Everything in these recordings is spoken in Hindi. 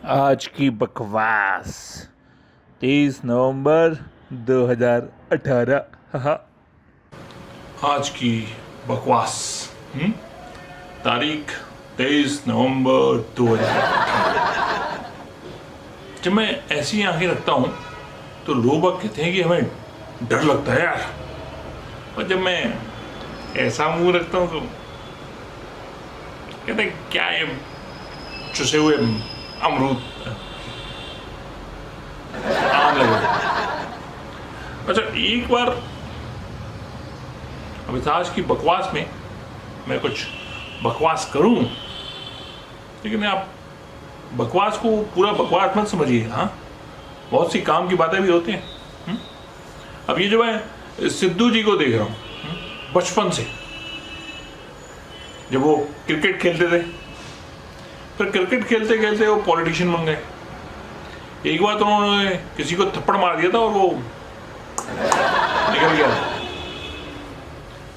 आज की बकवास 23 नवंबर 2018। हाँ, आज की बकवास तारीख 23 नवंबर 2018। जब मैं ऐसी आंखें रखता हूं तो लोग कहते हैं कि हमें डर लगता है यार, और जब मैं ऐसा मुंह रखता हूं तो कहते हैं क्या ये चुसे हुए अमरूद आम लगे। अच्छा, एक बार अब इस आज की बकवास में मैं कुछ बकवास करूं, लेकिन आप बकवास को पूरा बकवास मत समझिए। हाँ, बहुत सी काम की बातें भी होती हैं। अब ये जो मैं सिद्धू जी को देख रहा हूं बचपन से, जब वो क्रिकेट खेलते थे, फिर क्रिकेट खेलते खेलते वो पॉलिटिशियन बन गए। एक बार तो उन्होंने किसी को थप्पड़ मार दिया था और वो निकल गया।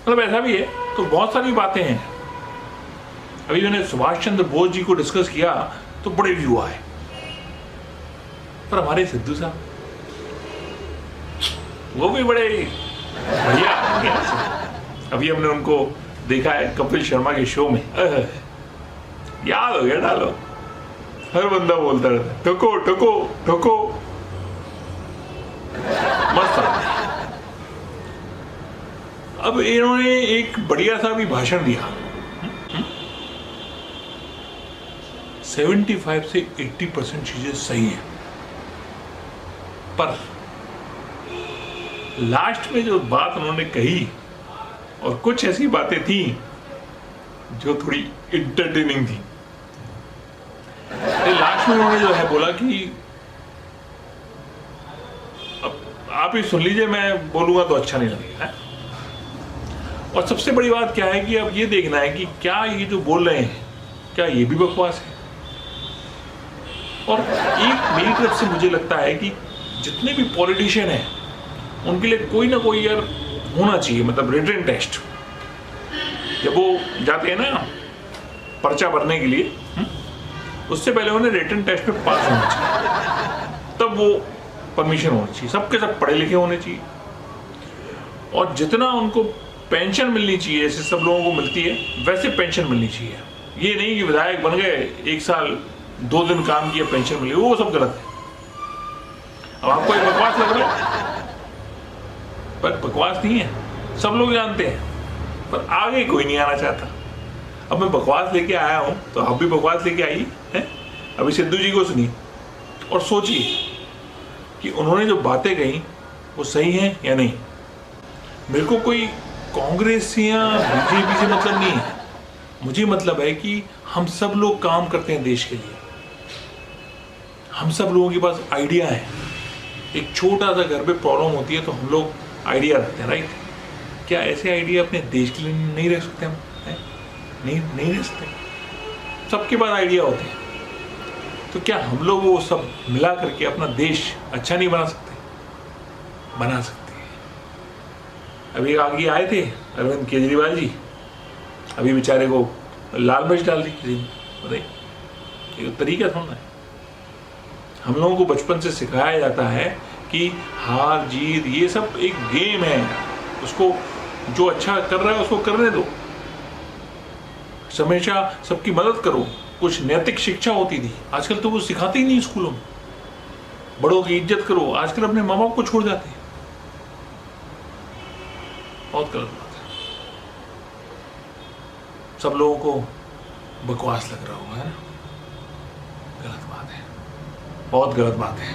मतलब ऐसा भी है, तो बहुत सारी बातें हैं। अभी मैंने सुभाष चंद्र बोस जी को डिस्कस किया तो बड़े व्यू आए, पर हमारे सिद्धू साहब वो भी बड़े बढ़िया। अभी हमने उनको देखा है कपिल शर्मा के शो में, याद हो गया डालो, हर बंदा बोलता रहता है ठोको ठोको ठोको, मस्त। अब इन्होंने एक बढ़िया सा भी भाषण दिया। 75 से 80% चीजें सही हैं, पर लास्ट में जो बात उन्होंने कही, और कुछ ऐसी बातें थी जो थोड़ी इंटरटेनिंग थी। लास्ट में उन्होंने जो है बोला कि अब आप ही सुन लीजिए, मैं बोलूंगा तो अच्छा नहीं लगेगा है? और सबसे बड़ी बात क्या है कि अब ये देखना है कि क्या ये जो बोल रहे हैं क्या ये भी बकवास है। और एक मेरी तरफ से मुझे लगता है कि जितने भी पॉलिटिशियन हैं उनके लिए कोई ना कोई यार होना चाहिए, मतलब रिटन टेस्ट। जब वो जाते हैं ना पर्चा भरने के लिए, उससे पहले उन्हें रिटन टेस्ट में पास होना चाहिए, तब वो परमिशन होनी चाहिए। सबके सब पढ़े लिखे होने चाहिए, और जितना उनको पेंशन मिलनी चाहिए जैसे सब लोगों को मिलती है वैसे पेंशन मिलनी चाहिए। ये नहीं कि विधायक बन गए, 1 साल 2 दिन काम किया पेंशन मिली, वो सब गलत है। अब आपको एक बकवास लग रहा है, पर बकवास नहीं है, सब लोग जानते हैं, पर आगे कोई नहीं आना चाहता। अब मैं बकवास लेके आया हूं तो आप भी बकवास लेके आई है। अभी सिद्धू जी को सुनिए और सोचिए कि उन्होंने जो बातें कही वो सही है या नहीं। मेरे को कोई कांग्रेस या बीजेपी से मतलब नहीं है, मुझे मतलब है कि हम सब लोग काम करते हैं देश के लिए, हम सब लोगों के पास आइडिया है। एक छोटा सा घर पे प्रॉब्लम होती है तो हम लोग आइडिया रखते हैं, राइट? क्या ऐसे आइडिया अपने देश के लिए नहीं रख सकते हम? नहीं रह सकते। सबके पास आइडिया होते हैं, तो क्या हम लोग वो सब मिला करके अपना देश अच्छा नहीं बना सकते? बना सकते हैं। अभी आगे आए थे अरविंद केजरीवाल जी, अभी बेचारे को लाल मिर्च डाल दी किसी ने, बताइए ये तरीका थोड़ा है। हम लोगों को बचपन से सिखाया जाता है कि हार जीत ये सब एक गेम है, उसको जो अच्छा कर रहा है उसको करने दो, हमेशा सबकी मदद करो। कुछ नैतिक शिक्षा होती थी, आजकल तो वो सिखाते ही नहीं स्कूलों में। बड़ों की इज्जत करो, आजकल अपने माँ बाप को छोड़ जाते हैं। बहुत गलत बात है। सब लोगों को बकवास लग रहा होगा, है ना? गलत बात है, बहुत गलत बात है।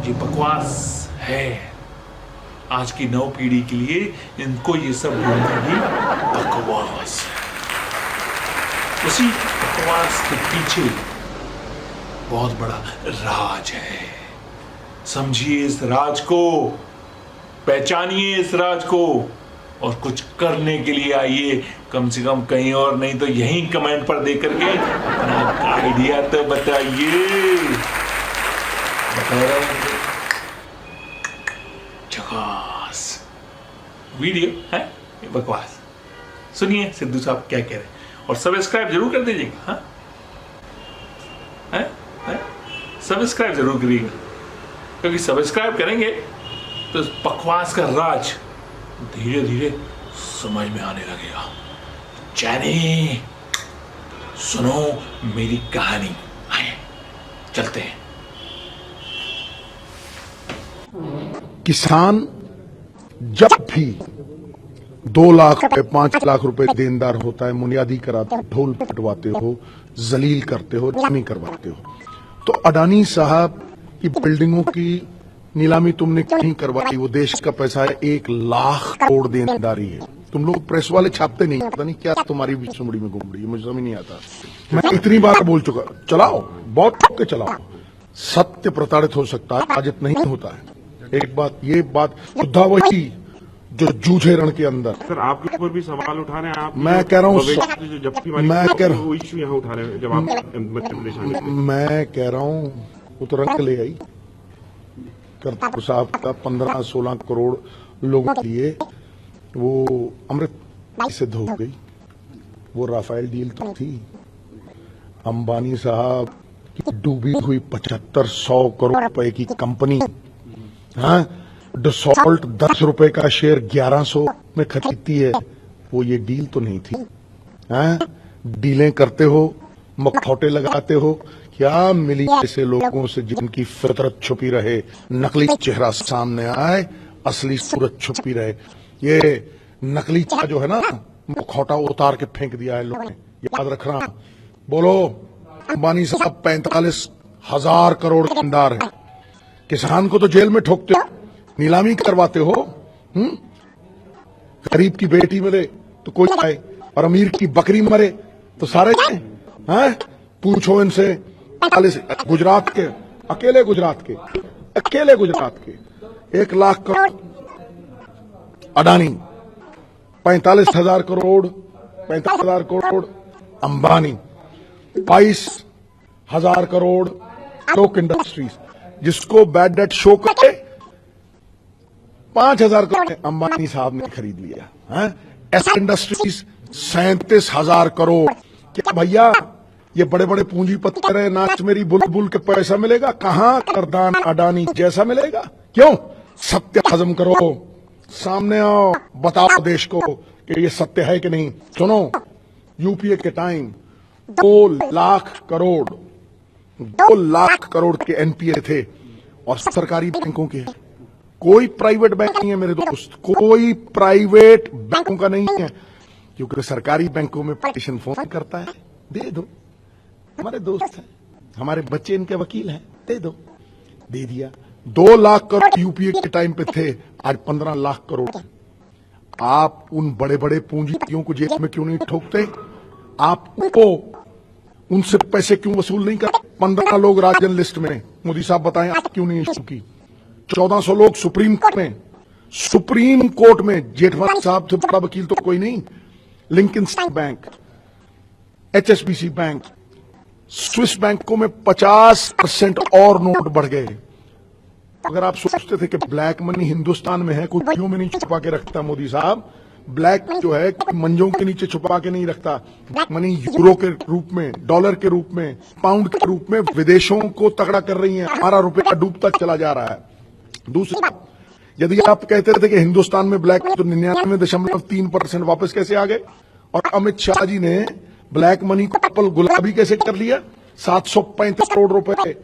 ये बकवास है। आज की नव पीढ़ी के लिए इनको ये सब बोलना भी बकवास है। उसी बकवास के पीछे बहुत बड़ा राज है। समझिए इस राज को, पहचानिए इस राज को, और कुछ करने के लिए आइए, कम से कम कहीं और नहीं तो यहीं कमेंट पर दे करके अपना आइडिया तो बताइए। बता रहा हूं झकास वीडियो है बकवास। सुनिए सिद्धू साहब क्या कह रहे हैं, और सब्सक्राइब जरूर कर दीजिएगा। हाँ, है? सब्सक्राइब जरूर करिएगा, क्योंकि सब्सक्राइब करेंगे तो इस बकवास का राज धीरे धीरे समझ में आने लगेगा। चैनी सुनो मेरी कहानी, आए चलते हैं। किसान जब भी 2 लाख रुपए 5 लाख रुपए देनदार होता है, मुनियादी कराते हो, ढोल पिटवाते हो, जलील करते हो, नीलामी करवाते हो, तो अडानी साहब की बिल्डिंगों की नीलामी तुमने नहीं करवाई। वो देश का पैसा है, 1 लाख करोड़ देनदारी है। तुम लोग प्रेस वाले छापते नहीं, पता नहीं क्या तुम्हारी भी चुमड़ी में घूम रही है, मुझे समझ नहीं आता। मैं इतनी बार बोल चुका, चलाओ बहुत के चलाओ, सत्य प्रताड़ित हो सकता है, अजित नहीं होता है। एक बात, ये बात शुद्धा वही जो जूझे रण के अंदर। सर आपके ऊपर भी सवाल उठा रहे हैं आप। मैं कह रहा हूँ, मैं कह रहा हूँ इश्यू यहाँ उठा रहे हैं जब आप मध्य प्रदेश आने के। मैं कह रहा हूँ वो तो रंग ले आई करतारपुर साहब का 15-16 करोड़ लोगों के लिए वो अमृत सिद्ध हो गई। वो राफेल डील तो थी, अंबानी साहब की डूबी हुई 7500 करोड़ रुपए की कंपनी, हाँ, डसॉल्ट 10 रुपए का शेयर 1100 में खरीदती है। वो ये डील तो नहीं थी। हाँ, डीलें करते हो, मखौटे लगाते हो, क्या मिली ऐसे लोगों से जिनकी फितरत छुपी रहे, नकली चेहरा सामने आए, असली सूरत छुपी रहे। ये नकली चेहरा जो है ना, मखौटा उतार के फेंक दिया है लोगों ने, याद रखना। बोलो, अंबानी साहब 45,000 करोड़ के अंदर है। किसान को तो जेल में ठोकते हो, नीलामी करवाते हो। गरीब की बेटी मरे तो कोई आए, और अमीर की बकरी मरे तो सारे जाए। हैं? पूछो इनसे, गुजरात के अकेले गुजरात के 1 लाख करोड़ अडानी, 45,000 करोड़ अंबानी, 22,000 करोड़ लोक इंडस्ट्रीज, जिसको बैड डेट शो करे 5,000 करोड़ अंबानी साहब ने खरीद लिया। S industries 37,000 crore. क्या भैया ये बड़े बड़े पूंजीपति कह रहे नाच मेरी बुलबुल के पैसा मिलेगा? कहां करदान अडानी जैसा मिलेगा? क्यों? सत्य हजम करो, सामने आओ, बताओ देश को कि ये सत्य है कि नहीं। सुनो, यूपीए के टाइम 2 लाख करोड़ के एनपीए थे, और सरकारी बैंकों के। कोई प्राइवेट बैंक नहीं है मेरे दोस्त, कोई प्राइवेट बैंकों का नहीं है, क्योंकि सरकारी बैंकों में पेटिशन फोन करता है, दे दो, हमारे दोस्त हैं, हमारे बच्चे इनके वकील हैं, दे दो, दे दिया। 2 लाख करोड़ यूपीए के टाइम पे थे, आज 15 लाख करोड़। आप उन बड़े बड़े पूंजीपतियों को जेल में क्यों नहीं ठोकते? आप उनको उनसे पैसे क्यों वसूल नहीं करते? 15 लोग राजन लिस्ट में, मोदी साहब बताएं आप क्यों नहीं इशू की? 1400 लोग सुप्रीम कोर्ट में, जेठमलानी साहब से बड़ा वकील तो कोई नहीं। Lincoln bank, HSBC bank, Swiss बैंकों में 50% और नोट बढ़ गए। अगर आप सोचते थे कि ब्लैक मनी हिंदुस्तान में है, कोई में नहीं छुपा के रखता मोदी साहब, ब्लैक जो है मंजों के नीचे छुपा के नहीं रखता। ब्लैक मनी यूरो के रूप में, डॉलर के रूप में, पाउंड के रूप में विदेशों को तगड़ा कर रही है। हमारा रुपया डूबता चला जा रहा है। दूसरी बात, यदि आप कहते थे कि हिंदुस्तान में ब्लैक, तो 99.3% वापस कैसे आ गए? और अमित शाह जी ने ब्लैक मनी को पल गुलाबी कैसे कर लिया? 735 करोड़ रुपए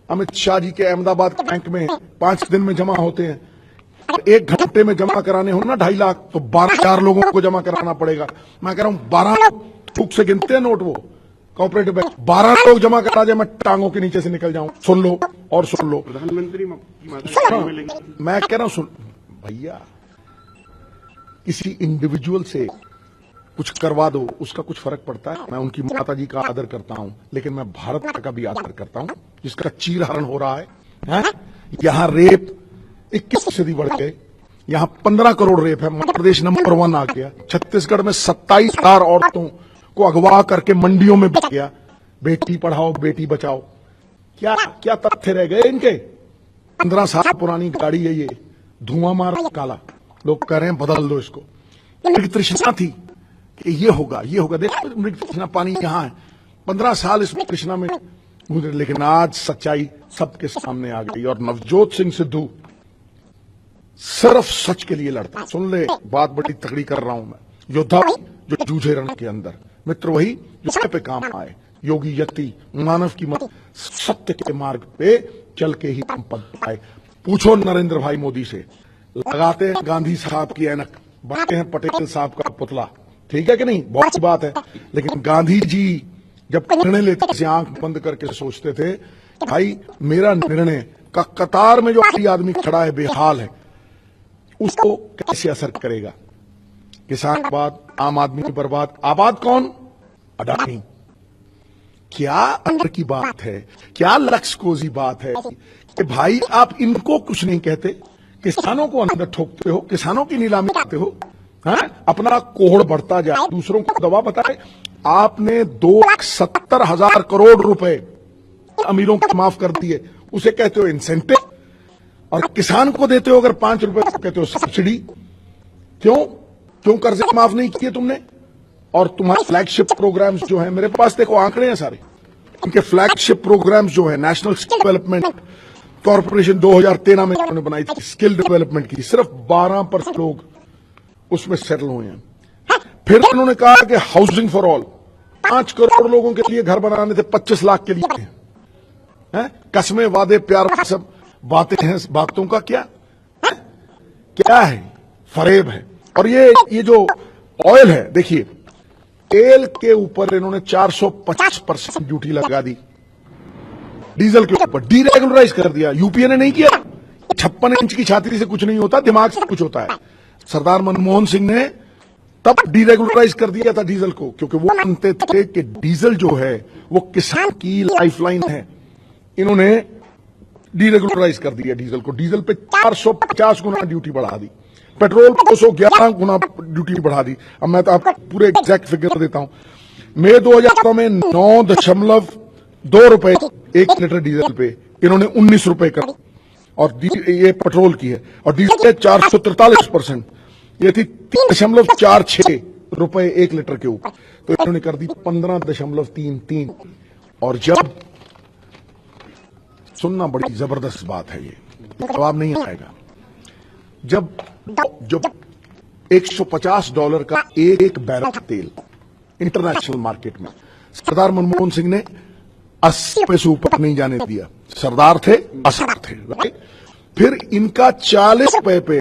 अमित शाह जी के अहमदाबाद के बैंक में 5 दिन में जमा होते हैं। 1 घंटे में जमा कराने हो ना 2.5 लाख, तो 12,000 लोगों को जमा कराना पड़ेगा। मैं कह रहा हूं 12 थूक से गिनते हैं नोट, वो कोऑपरेटिव बैंक 12 लोग जमा करा जाए, मैं टांगों के नीचे से निकल जाऊं। सुन लो और सुन लो, प्रधानमंत्री मैं कह रहा हूं, सुन भैया, किसी इंडिविजुअल से कुछ करवा दो, उसका कुछ फर्क पड़ता है? मैं उनकी माता जी का आदर करता हूं, लेकिन मैं भारत का भी आदर करता हूं, जिसका चीरहरण हो रहा है। यहां रेप 21% बढ़ गए, यहां 15 करोड़ रेप है, मध्य प्रदेश नंबर 1 आ गया। छत्तीसगढ़ में 27,000 औरतों को अगवा करके मंडियों में बिक गया। बेटी पढ़ाओ बेटी बचाओ, क्या क्या तथ्य रह गए इनके? 15 साल पुरानी गाड़ी है ये, धुआं मार काला। लोग कह रहे हैं बदल दो इसको। मृग तृष्णा थी कि ये होगा। देखो मृग तृष्णा, पानी यहां है, 15 साल इस तृष्णा में लेकिन आज सच्चाई सबके सामने आ गई और नवजोत सिंह सिद्धू सिर्फ सच के लिए लड़ता है। सुन ले, बात बड़ी तगड़ी कर रहा हूं मैं। योद्धा जो जूझे रण के अंदर, मित्र वही जो सत्य पे काम आए, योगी यति मानव की मत सत्य के मार्ग पे चल के ही हम पद पाए। पूछो नरेंद्र भाई मोदी से, लगाते हैं गांधी साहब की ऐनक, बनाते हैं पटेल साहब का पुतला, ठीक है कि नहीं? बहुत सी बात है। लेकिन गांधी जी जब निर्णय लेते थे आंख बंद करके सोचते थे भाई मेरा निर्णय का कतार में जो आदमी खड़ा है बेहाल है उसको कैसे असर करेगा। किसान बर्बाद, आम आदमी बर्बाद, आबाद कौन? अडानी। क्या अंदर की बात है, क्या लक्ष्यकोजी बात है कि भाई आप इनको कुछ नहीं कहते, किसानों को अंदर ठोकते हो, किसानों की नीलामी करते हो, अपना कोहड़ बढ़ता जाए, दूसरों को दवा बताए। आपने 2,70,000 करोड़ रुपए अमीरों को माफ कर दिए, उसे कहते हो इंसेंटिव, और किसान को देते हो अगर 5 रुपए तो कहते हो सब्सिडी। क्यों कर्जे माफ नहीं किए तुमने? और तुम्हारे फ्लैगशिप प्रोग्राम्स जो है, मेरे पास देखो आंकड़े हैं सारे, उनके फ्लैगशिप प्रोग्राम्स जो है नेशनल स्किल डेवलपमेंट कॉर्पोरेशन 2013 में उन्होंने बनाई थी स्किल डेवलपमेंट की, सिर्फ 12% लोग उसमें सेटल हुए हैं। फिर उन्होंने कहा कि हाउसिंग फॉर ऑल, 5 करोड़ लोगों के लिए घर बनाने थे, 25 लाख के लिए हैं। कसमें वादे प्यार सब बातें हैं, बातों का क्या है? फरेब है। और ये जो ऑयल है, देखिए तेल के ऊपर इन्होंने 450% ड्यूटी लगा दी, डीजल के ऊपर डीरेगुलराइज कर दिया। यूपीए ने नहीं किया। 56 इंच की छाती से कुछ नहीं होता, दिमाग से कुछ होता है। सरदार मनमोहन सिंह ने तब डीरेगुलराइज कर दिया था डीजल को, क्योंकि वो मानते थे कि डीजल जो है वो किसान की लाइफलाइन है। इन्होंने डीरेगुलराइज कर दिया डीजल को, डीजल पे 450 गुना ड्यूटी बढ़ा दी, पेट्रोल 211 गुना ड्यूटी बढ़ा दी। अब मैं तो आपको पूरे एग्जैक्ट फिगर देता हूं। मई 2014 में 9.2 रुपए 1 लीटर डीजल पे इन्होंने 19 रुपए कर, और ये पेट्रोल की है, और डीजल पे 443%, ये थी 3.46 रुपए 1 लीटर के ऊपर, तो इन्होंने कर दी 15.33। और जब सुनना, बड़ी जबरदस्त बात है, ये जवाब नहीं आएगा, जब $150 का एक बैरल तेल इंटरनेशनल मार्केट में सरदार मनमोहन सिंह ने 80 रुपए से ऊपर नहीं जाने दिया। सरदार थे, असर थे, राइट? फिर इनका 40 रुपए पे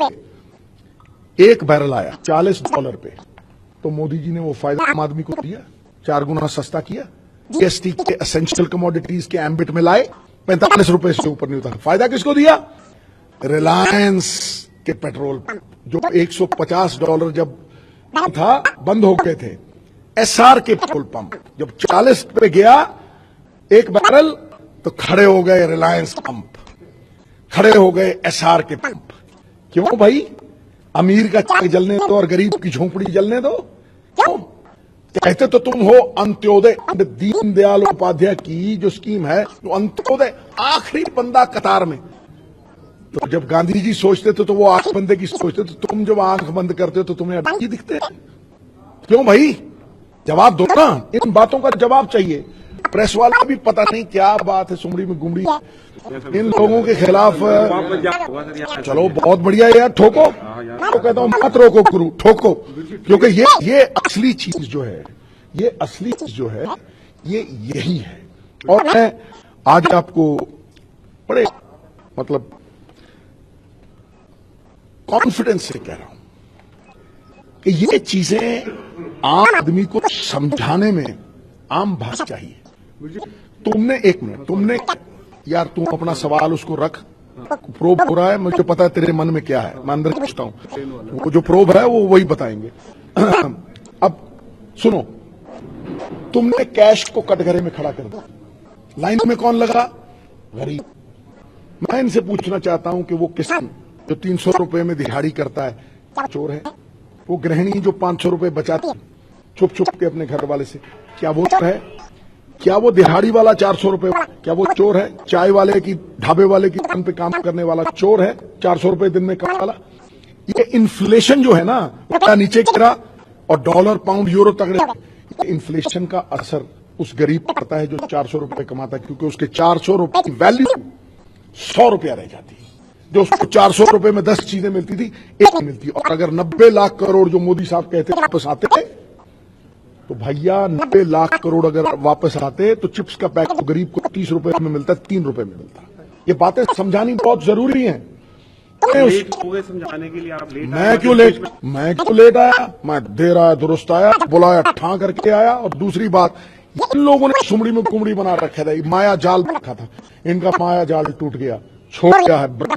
एक बैरल आया, $40 पे, तो मोदी जी ने वो फायदा आम आदमी को दिया, 4 गुना सस्ता किया। जीएसटी के एसेंशियल कमोडिटीज के एम्बिट में लाए, 45 रुपए से ऊपर नहीं उतरा। फायदा किसको दिया? रिलायंस के पेट्रोल पंप, जो $150 जब था बंद हो गए थे। एसआर के पेट्रोल पंप जब 40 पे गया एक बैरल, तो खड़े हो गए रिलायंस पंप, खड़े हो गए एसआर के पंप। क्यों भाई? अमीर का चाक जलने दो और गरीब की झोंपड़ी जलने दो। क्यों? कहते तो तुम हो अंत्योदय, दीनदयाल उपाध्याय की जो स्कीम है, जो अंत्योदय आखिरी बंदा कतार में। तो जब गांधी जी सोचते थे तो वो आंख बंदे की सोचते थे, तुम जब आंख बंद करते हो तो तुम्हें अड्डी दिखते हैं। क्यों भाई? जवाब दो ना, इन बातों का जवाब चाहिए। प्रेस वाला भी पता नहीं क्या बात है, सुमड़ी में गुमड़ी इन लोगों के खिलाफ। चलो बहुत बढ़िया यार, ठोको, तो कहता हूं मत रोको गुरु, ठोको, क्योंकि ये असली चीज जो है, ये असली चीज जो है, ये यही है। और मैं आज आपको बड़े मतलब कॉन्फिडेंस से कह रहा हूं कि ये चीजें आम आदमी को समझाने में आम भाषा चाहिए। तुमने 1 मिनट, तुमने यार तुम अपना सवाल उसको रख, प्रोब हो रहा है, मुझे पता है तेरे मन में क्या है, मैं अंदर पूछता हूं, वो जो प्रोब है वो वही बताएंगे। अब सुनो, तुमने कैश को कटघरे में खड़ा कर दिया, लाइन में कौन लगा? गरीब। मैं इनसे पूछना चाहता हूं कि वो किसान जो 300 रुपए में दिहाड़ी करता है, क्या चोर है? वो गृहिणी जो 500 रुपए बचाती छुप छुप के अपने घर वाले से, क्या वो चोर है? क्या वो दिहाड़ी वाला 400 रुपए, क्या वो चोर है? चाय वाले की, ढाबे वाले की दुकान पे काम करने वाला चोर है? 400 रुपए दिन में कमाने वाला? ये इन्फ्लेशन जो है ना, नीचे गिरा और डॉलर पाउंड यूरो तगड़े, इन्फ्लेशन का असर उस गरीब को पता है जो 400 रुपए कमाता है, क्योंकि उसके 400 रुपए की वैल्यू 100 रुपया रह जाती है। जो उसको 400 रुपए में 10 चीजें मिलती थी, एक नहीं मिलती। और अगर 90 लाख करोड़ जो मोदी साहब कहते हैं वापस आते, तो भैया 90 लाख करोड़ अगर वापस आते तो चिप्स का पैकेट तो गरीब को 30 रुपए में मिलता, 3 रुपए में मिलता। ये बातें समझानी बहुत जरूरी हैं। लेट हो गए समझाने के लिए, आप लेट मैं क्यों लेट आया? मैं देर आया दुरुस्त आया, बुलाया ठा करके आया। और दूसरी बात, इन लोगों ने सुमड़ी में कुमड़ी बना रखा था, माया जाल रखा था, इनका माया जाल टूट गया, छोड़ गया है ब्रह्म